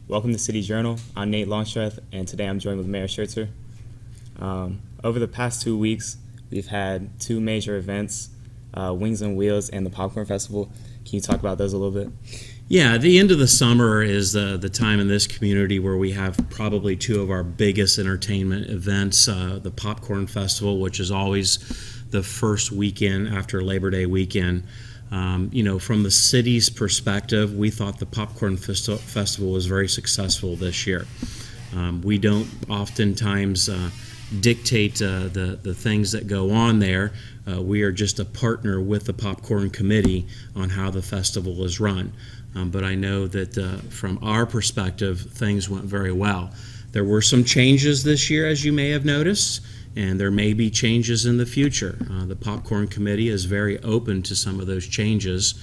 Welcome to City Journal. I'm Nate Longstreth, and today I'm joined with Mayor Schertzer. Over the past 2 weeks, we've had two major events, Wings and Wheels and the Popcorn Festival. Can you talk about those a little bit? Yeah, the end of the summer is the time in this community where we have probably two of our biggest entertainment events, the Popcorn Festival, which is always the first weekend after Labor Day weekend. From the city's perspective, we thought the Popcorn Festival was very successful this year. We don't oftentimes dictate the things that go on there. We are just a partner with the Popcorn Committee on how the festival is run. But I know that from our perspective, things went very well. There were some changes this year, as you may have noticed, and there may be changes in the future. The Popcorn Committee is very open to some of those changes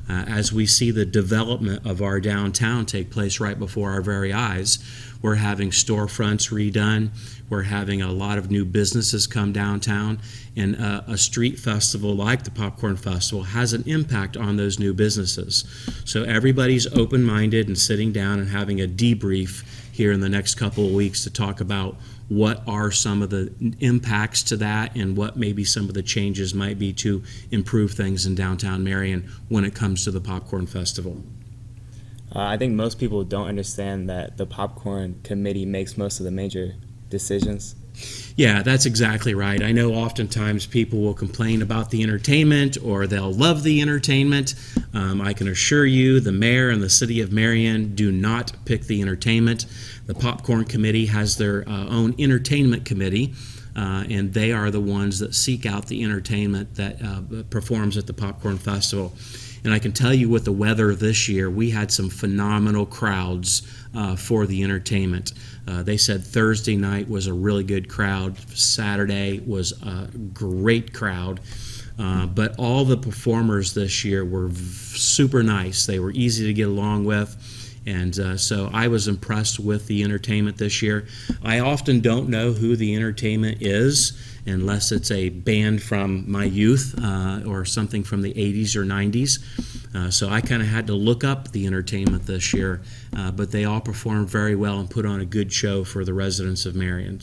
as we see the development of our downtown take place right before our very eyes. We're having storefronts redone. We're having a lot of new businesses come downtown, and a street festival like the Popcorn Festival has an impact on those new businesses. So everybody's open-minded and sitting down and having a debrief here in the next couple of weeks to talk about what are some of the impacts to that and what maybe some of the changes might be to improve things in downtown Marion when it comes to the Popcorn Festival. I think most people don't understand that the Popcorn Committee makes most of the major decisions. Yeah, that's exactly right. I know oftentimes people will complain about the entertainment or they'll love the entertainment. I can assure you the mayor and the city of Marion do not pick the entertainment. The Popcorn Committee has their own entertainment committee, and they are the ones that seek out the entertainment that performs at the Popcorn Festival. And I can tell you with the weather this year, we had some phenomenal crowds for the entertainment. They said Thursday night was a really good crowd. Saturday was a great crowd. But all the performers this year were super nice. They were easy to get along with. And so I was impressed with the entertainment this year. I often don't know who the entertainment is unless it's a band from my youth or something from the 80s or 90s. So I kind of had to look up the entertainment this year, but they all performed very well and put on a good show for the residents of Marion.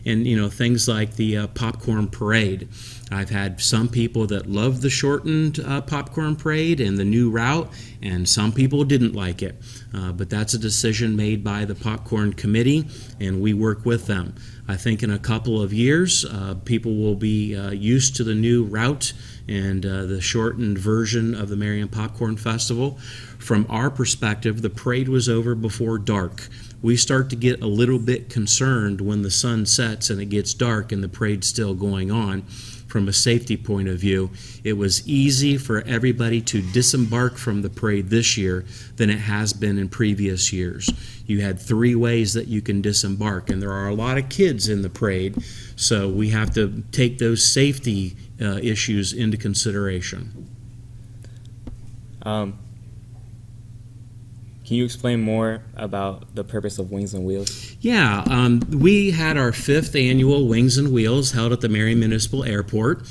And, things like the popcorn parade. I've had some people that loved the shortened popcorn parade and the new route, and some people didn't like it. But that's a decision made by the Popcorn Committee, and we work with them. I think in a couple of years, people will be used to the new route and the shortened version of the Marion Popcorn Festival. From our perspective, the parade was over before dark. We start to get a little bit concerned when the sun sets and it gets dark and the parade's still going on. From a safety point of view, it was easy for everybody to disembark from the parade this year than it has been in previous years. You had 3 ways that you can disembark, and there are a lot of kids in the parade, so we have to take those safety issues into consideration. Can you explain more about the purpose of Wings and Wheels? Yeah, we had our 5th annual Wings and Wheels held at the Marion Municipal Airport.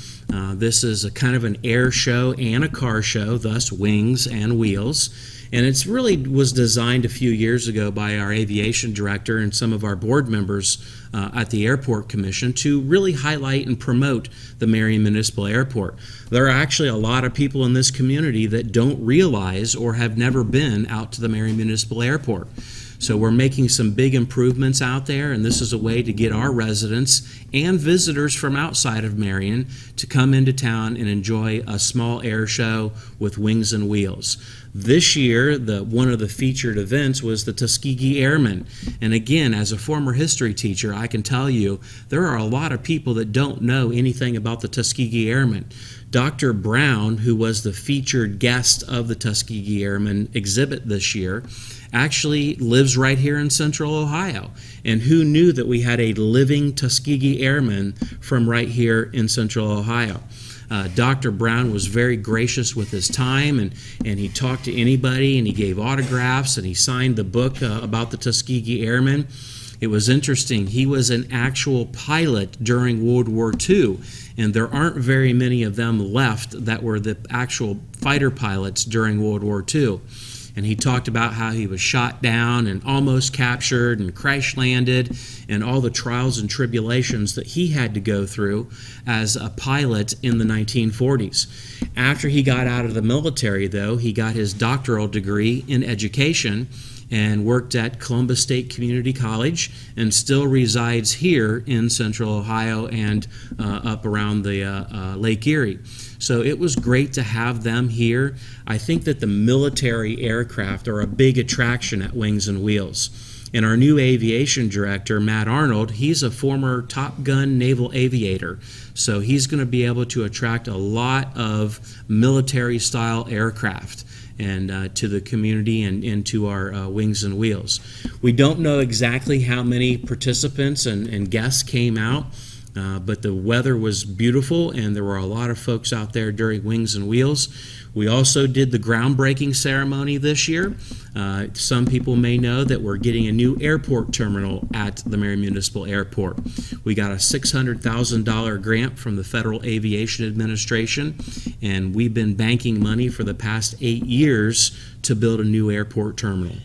This is a kind of an air show and a car show, thus Wings and Wheels. And it's really was designed a few years ago by our aviation director and some of our board members at the Airport Commission to really highlight and promote the Marion Municipal Airport. There are actually a lot of people in this community that don't realize or have never been out to the Marion Municipal Airport. So we're making some big improvements out there, and this is a way to get our residents and visitors from outside of Marion to come into town and enjoy a small air show with Wings and Wheels. This year, one of the featured events was the Tuskegee Airmen. And again, as a former history teacher, I can tell you there are a lot of people that don't know anything about the Tuskegee Airmen. Dr. Brown, who was the featured guest of the Tuskegee Airmen exhibit this year, actually lives right here in Central Ohio. And who knew that we had a living Tuskegee Airman from right here in Central Ohio? Dr. Brown was very gracious with his time, and he talked to anybody, and he gave autographs, and he signed the book about the Tuskegee Airmen. It was interesting. He was an actual pilot during World War II, and there aren't very many of them left that were the actual fighter pilots during World War II. and he talked about how he was shot down and almost captured and crash landed, and all the trials and tribulations that he had to go through as a pilot in the 1940s. After he got out of the military, though, he got his doctoral degree in education and worked at Columbus State Community College, and still resides here in Central Ohio and up around the Lake Erie. So it was great to have them here. I think that the military aircraft are a big attraction at Wings and Wheels. And our new aviation director, Matt Arnold, he's a former Top Gun naval aviator. So he's going to be able to attract a lot of military-style aircraft and to the community and into our Wings and Wheels. We don't know exactly how many participants and guests came out, but the weather was beautiful and there were a lot of folks out there during Wings and Wheels. We also did the groundbreaking ceremony this year. Some people may know that we're getting a new airport terminal at the Marion Municipal Airport. We got a $600,000 grant from the Federal Aviation Administration, and we've been banking money for the past 8 years to build a new airport terminal.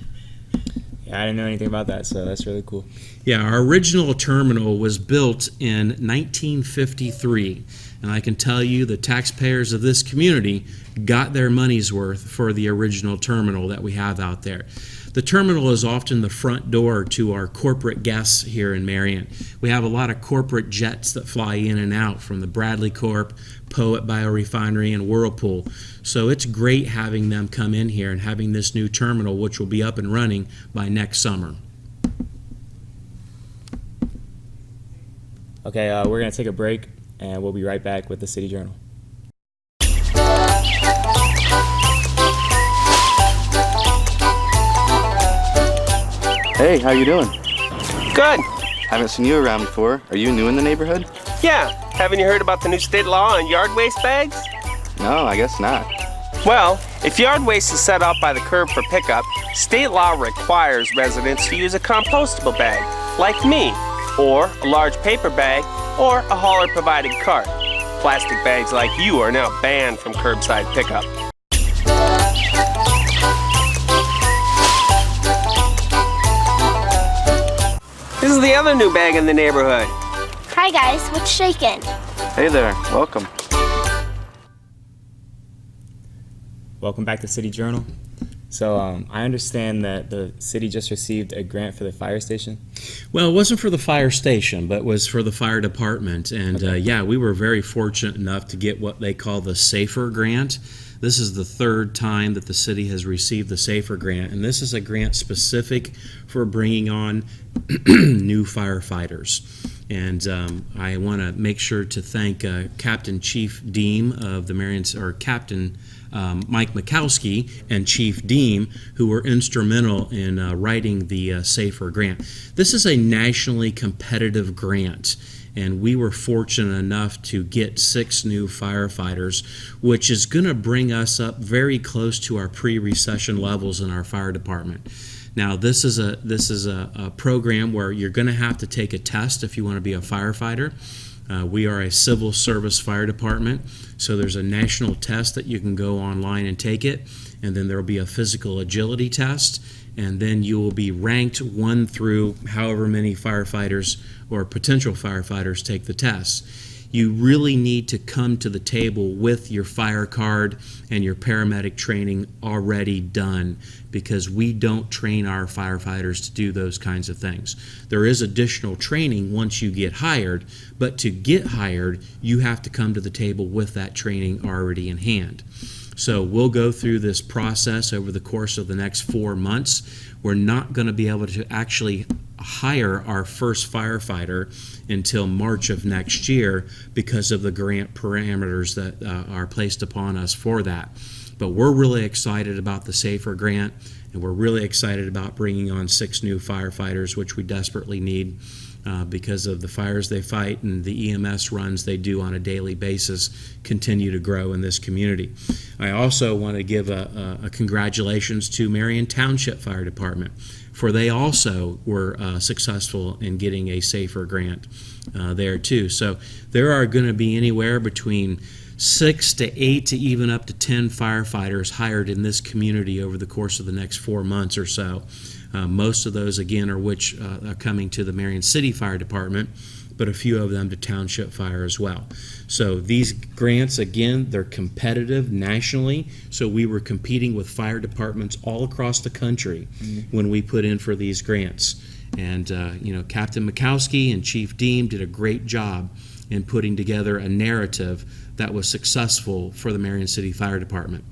Yeah, I didn't know anything about that, so that's really cool. Yeah, our original terminal was built in 1953, and I can tell you the taxpayers of this community got their money's worth for the original terminal that we have out there. The terminal is often the front door to our corporate guests here in Marion. We have a lot of corporate jets that fly in and out from the Bradley Corp, Poet Biorefinery, and Whirlpool. So it's great having them come in here and having this new terminal, which will be up and running by next summer. Okay, we're going to take a break, and we'll be right back with the City Journal. Hey, how you doing? Good. Haven't seen you around before. Are you new in the neighborhood? Yeah. Haven't you heard about the new state law on yard waste bags? No, I guess not. Well, if yard waste is set out by the curb for pickup, state law requires residents to use a compostable bag, like me, or a large paper bag, or a hauler-provided cart. Plastic bags like you are now banned from curbside pickup. This is the other new bag in the neighborhood. Hi guys, what's shaking? Hey there, welcome. Welcome back to City Journal. So I understand that the city just received a grant for the fire station. Well, it wasn't for the fire station, but was for the fire department. And yeah, we were very fortunate enough to get what they call the SAFER grant. This is the third time that the city has received the SAFER grant, and this is a grant specific for bringing on new firefighters. And I want to make sure to thank Captain Chief Deem of the Marion, or Captain Mike Mikowski and Chief Deem, who were instrumental in writing the SAFER grant. This is a nationally competitive grant, and we were fortunate enough to get 6 new firefighters, which is going to bring us up very close to our pre-recession levels in our fire department. Now, this is a program where you're going to have to take a test if you want to be a firefighter. We are a civil service fire department, so there's a national test that you can go online and take it, and then there will be a physical agility test, and then you will be ranked 1 through however many firefighters or potential firefighters take the test. You really need to come to the table with your fire card and your paramedic training already done, because we don't train our firefighters to do those kinds of things. There is additional training once you get hired, but to get hired, you have to come to the table with that training already in hand. So we'll go through this process over the course of the next 4 months. We're not going to be able to actually hire our first firefighter until March of next year because of the grant parameters that are placed upon us for that. But we're really excited about the SAFER grant, and we're really excited about bringing on 6 new firefighters, which we desperately need because of the fires they fight and the EMS runs they do on a daily basis continue to grow in this community. I also want to give a congratulations to Marion Township Fire Department, for they also were successful in getting a SAFER grant there too. So there are going to be anywhere between 6 to 8 to even up to 10 firefighters hired in this community over the course of the next 4 months or so. Most of those, again, are coming to the Marion City Fire Department, but a few of them to Township Fire as well. So these grants, again, they're competitive nationally. So we were competing with fire departments all across the country when we put in for these grants. And, Captain Mikowski and Chief Deem did a great job in putting together a narrative that was successful for the Marion City Fire Department.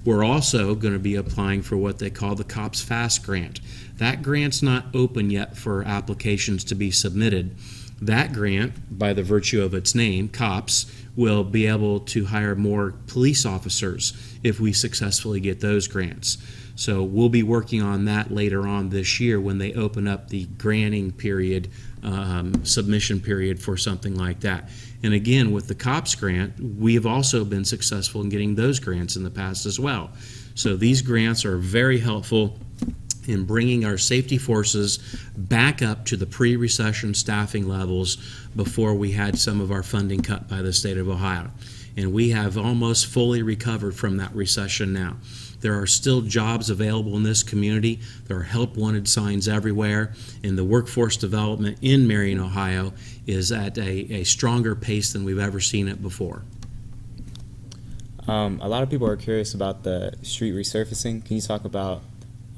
We're also going to be applying for what they call the COPS Fast Grant. That grant's not open yet for applications to be submitted. That grant, by the virtue of its name, COPS, will be able to hire more police officers if we successfully get those grants. So we'll be working on that later on this year when they open up the granting period, submission period for something like that. And again, with the COPS grant, we have also been successful in getting those grants in the past as well. So these grants are very helpful in bringing our safety forces back up to the pre-recession staffing levels before we had some of our funding cut by the state of Ohio. And we have almost fully recovered from that recession now. There are still jobs available in this community. There are help wanted signs everywhere, and the workforce development in Marion, Ohio is at a stronger pace than we've ever seen it before. A lot of people are curious about the street resurfacing. Can you talk about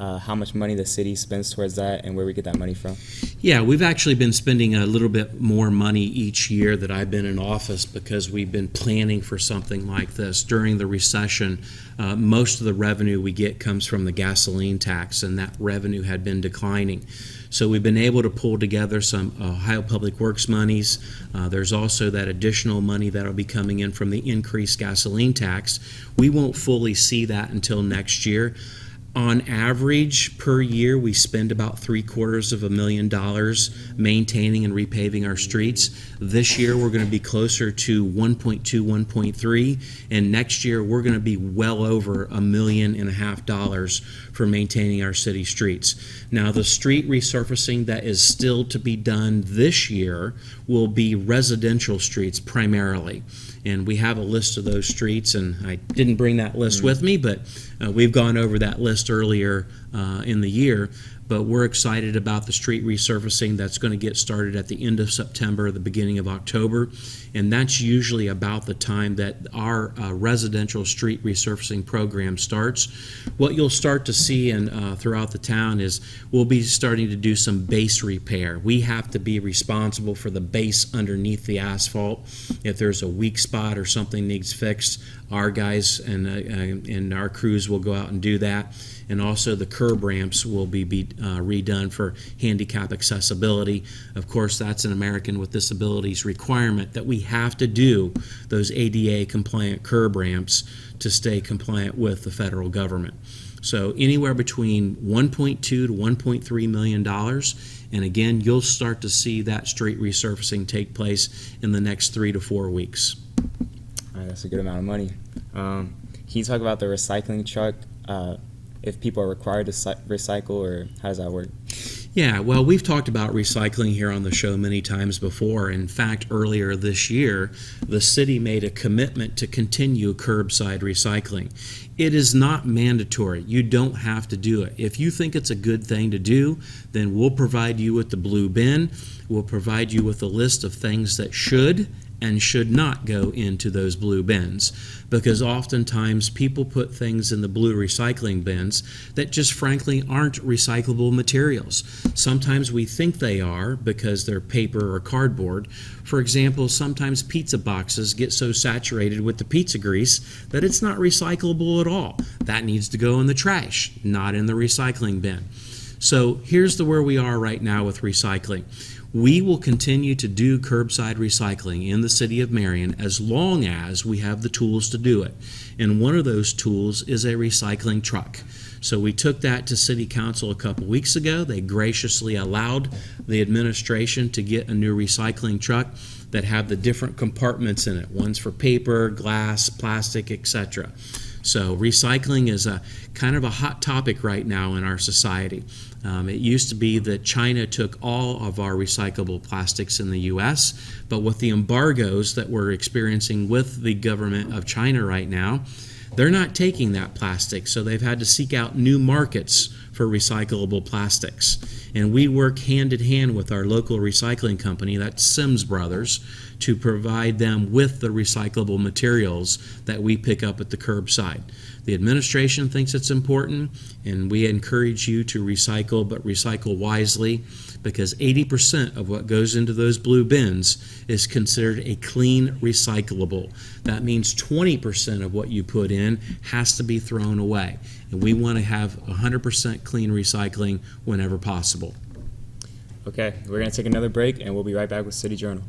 how much money the city spends towards that and where we get that money from? Yeah, we've actually been spending a little bit more money each year that I've been in office because we've been planning for something like this. During the recession, most of the revenue we get comes from the gasoline tax, and that revenue had been declining. So we've been able to pull together some Ohio Public Works monies. There's also that additional money that will be coming in from the increased gasoline tax. We won't fully see that until next year. On average, per year, we spend about $750,000 maintaining and repaving our streets. This year, we're going to be closer to 1.2, 1.3, and next year, we're going to be well over $1.5 million for maintaining our city streets. Now, the street resurfacing that is still to be done this year will be residential streets primarily. And we have a list of those streets, and I didn't bring that list with me, but we've gone over that list earlier in the year. But we're excited about the street resurfacing that's going to get started at the end of September, the beginning of October. And that's usually about the time that our residential street resurfacing program starts. What you'll start to see throughout the town is we'll be starting to do some base repair. We have to be responsible for the base underneath the asphalt. If there's a weak spot or something needs fixed, our guys and our crews will go out and do that. And also the curb ramps will be redone for handicap accessibility. Of course, that's an American with Disabilities requirement that we have to do those ADA compliant curb ramps to stay compliant with the federal government. So anywhere between $1.2 to $1.3 million. And again, you'll start to see that street resurfacing take place in the next 3 to 4 weeks. All right, that's a good amount of money. Can you talk about the recycling truck? If people are required to recycle, or how does that work? Yeah, well, we've talked about recycling here on the show many times before. In fact, earlier this year, the city made a commitment to continue curbside recycling. It is not mandatory. You don't have to do it. If you think it's a good thing to do, then we'll provide you with the blue bin. We'll provide you with a list of things that should and should not go into those blue bins, because oftentimes people put things in the blue recycling bins that just frankly aren't recyclable materials. Sometimes we think they are because they're paper or cardboard. For example, sometimes pizza boxes get so saturated with the pizza grease that it's not recyclable at all. That needs to go in the trash, not in the recycling bin. So here's where we are right now with recycling. We will continue to do curbside recycling in the city of Marion as long as we have the tools to do it. And one of those tools is a recycling truck. So we took that to City Council a couple weeks ago. They graciously allowed the administration to get a new recycling truck that have the different compartments in it. One's for paper, glass, plastic, etc. So recycling is a kind of a hot topic right now in our society. It used to be that China took all of our recyclable plastics in the U.S., but with the embargoes that we're experiencing with the government of China right now, they're not taking that plastic, so they've had to seek out new markets for recyclable plastics. And we work hand in hand with our local recycling company, that's Sims Brothers, to provide them with the recyclable materials that we pick up at the curbside. The administration thinks it's important, and we encourage you to recycle, but recycle wisely, because 80% of what goes into those blue bins is considered a clean recyclable. That means 20% of what you put in has to be thrown away. And we want to have 100% clean recycling whenever possible. Okay, we're going to take another break, and we'll be right back with City Journal.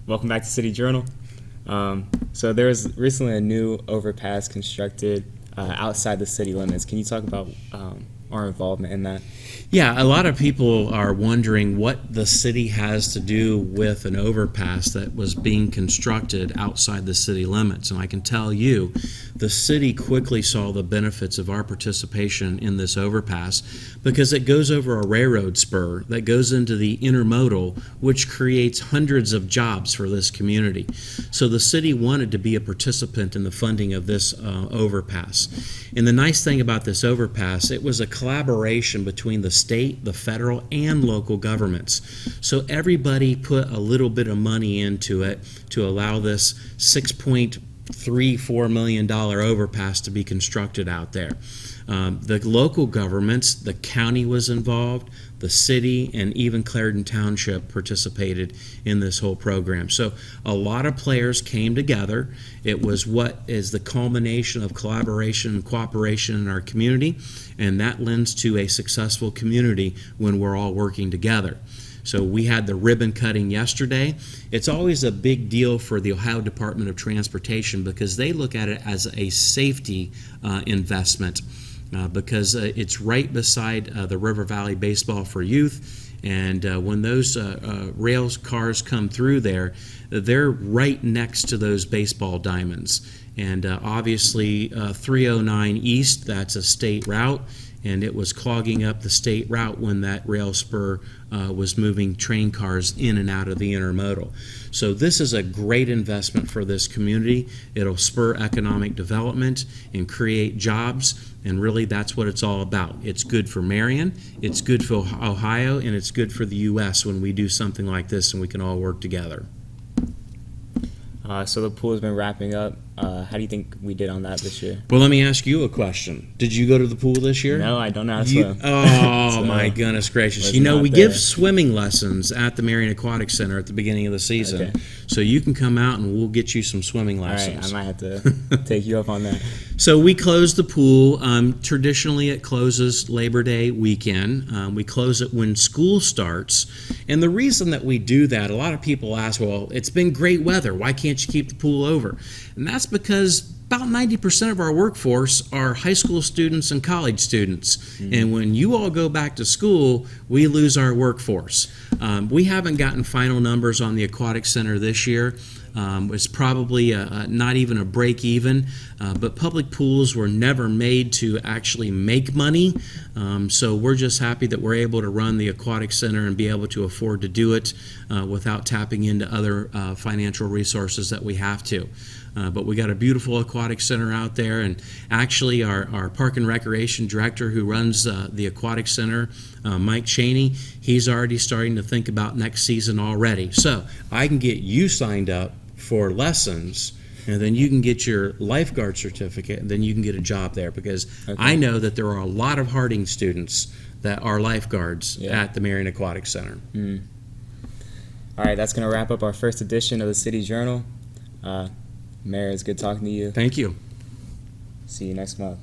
Welcome back to City Journal. So there was recently a new overpass constructed outside the city limits. Can you talk about our involvement in that? Yeah, a lot of people are wondering what the city has to do with an overpass that was being constructed outside the city limits. And I can tell you, the city quickly saw the benefits of our participation in this overpass because it goes over a railroad spur that goes into the intermodal, which creates hundreds of jobs for this community. So the city wanted to be a participant in the funding of this overpass. And the nice thing about this overpass, it was a collaboration between the state, the federal, and local governments. So everybody put a little bit of money into it to allow this $6.34 million overpass to be constructed out there. The local governments, the county was involved, the city, and even Clarendon Township participated in this whole program. So a lot of players came together. It was what is the culmination of collaboration and cooperation in our community, and that lends to a successful community when we're all working together. So we had the ribbon cutting yesterday. It's always a big deal for the Ohio Department of Transportation because they look at it as a safety investment because it's right beside the River Valley Baseball for Youth. And when those rail cars come through there, they're right next to those baseball diamonds. And obviously 309 East, that's a state route, and it was clogging up the state route when that rail spur was moving train cars in and out of the intermodal. So this is a great investment for this community. It'll spur economic development and create jobs, and really that's what it's all about. It's good for Marion, it's good for Ohio, and it's good for the U.S. when we do something like this and we can all work together. So the pool has been wrapping up. How do you think we did on that this year? Well, let me ask you a question. Did you go to the pool this year? No, I don't know how to swim. Oh, So, my goodness gracious. was You know, not we there. give swimming lessons at the Marion Aquatic Center at the beginning of the season. Okay. So you can come out and we'll get you some swimming All right, lessons. I might have to take you up on that. So we close the pool. Traditionally, it closes Labor Day weekend. We close it when school starts. And the reason that we do that, a lot of people ask, well, it's been great weather. Why can't you keep the pool over? And that's because about 90% of our workforce are high school students and college students. And when you all go back to school, we lose our workforce. We haven't gotten final numbers on the Aquatic Center this year. It's probably not even a break even, but public pools were never made to actually make money. So we're just happy that we're able to run the Aquatic Center and be able to afford to do it without tapping into other financial resources that we have to. But we got a beautiful aquatic center out there, and actually our Park and Recreation Director who runs the Aquatic Center, Mike Cheney, he's already starting to think about next season already. So I can get you signed up for lessons, and then you can get your lifeguard certificate, and then you can get a job there, because I know that there are a lot of Harding students that are lifeguards at the Marion Aquatic Center. All right, that's going to wrap up our first edition of the City Journal. Mayor, it's good talking to you. Thank you. See you next month.